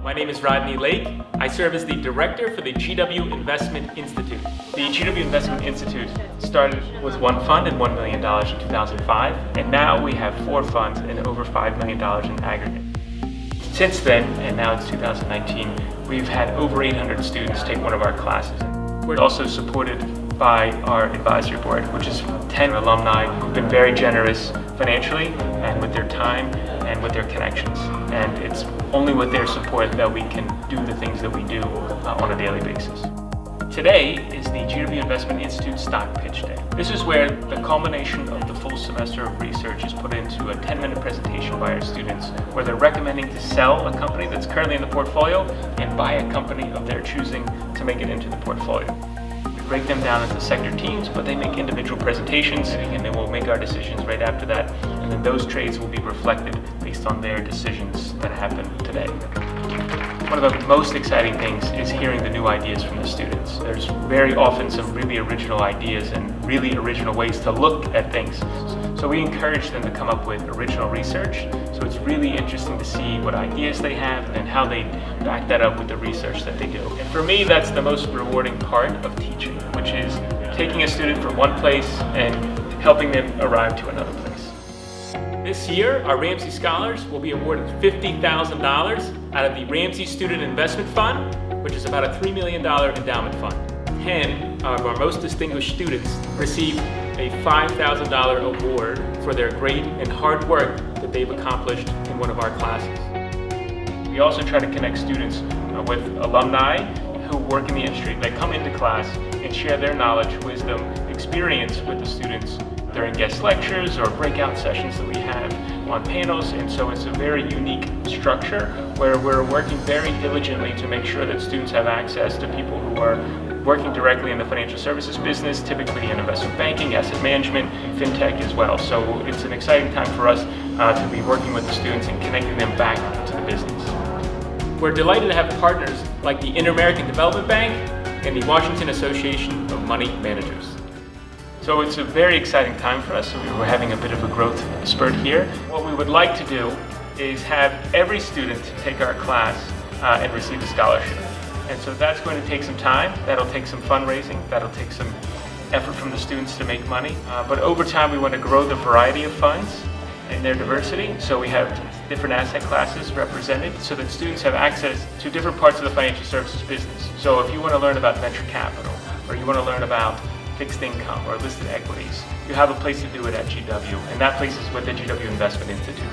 My name is Rodney Lake. I serve as the director for the GW Investment Institute. The GW Investment Institute started with one fund and $1 million in 2005, and now we have 4 funds and over $5 million in aggregate. Since then, and now it's 2019, we've had over 800 students take one of our classes. We're also supported by our advisory board, which is 10 alumni who've been very generous financially and with their time and with their connections. And it's only with their support that we can do the things that we do on a daily basis. Today is the GW Investment Institute Stock Pitch Day. This is where the culmination of the full semester of research is put into a 10-minute presentation by our students where they're recommending to sell a company that's currently in the portfolio and buy a company of their choosing to make it into the portfolio. We break them down into sector teams, but they make individual presentations and then we'll make our decisions right after that, and then those trades will be reflected based on their decisions that happen today. One of the most exciting things is hearing the new ideas from the students. There's very often some really original ideas and really original ways to look at things. So we encourage them to come up with original research. So it's really interesting to see what ideas they have and how they back that up with the research that they do. And for me, that's the most rewarding part of teaching, which is taking a student from one place and helping them arrive to another place. This year, our Ramsey Scholars will be awarded $50,000 out of the Ramsey Student Investment Fund, which is about a $3 million endowment fund. 10 of our most distinguished students receive a $5,000 award for their great and hard work that they've accomplished in one of our classes. We also try to connect students with alumni who work in the industry. They come into class and share their knowledge, wisdom, experience with the students during guest lectures or breakout sessions that we have on panels, and so it's a very unique structure where we're working very diligently to make sure that students have access to people who are working directly in the financial services business, typically in investment banking, asset management, and fintech as well. So it's an exciting time for us to be working with the students and connecting them back to the business. We're delighted to have partners like the Inter-American Development Bank and the Washington Association of Money Managers. So it's a very exciting time for us. We're having a bit of a growth spurt here. What we would like to do is have every student take our class and receive a scholarship. And so that's going to take some time, that'll take some fundraising, that'll take some effort from the students to make money. But over time we want to grow the variety of funds and their diversity. So we have different asset classes represented so that students have access to different parts of the financial services business. So if you want to learn about venture capital, or you want to learn about fixed income or listed equities, you have a place to do it at GW, and that place is with the GW Investment Institute.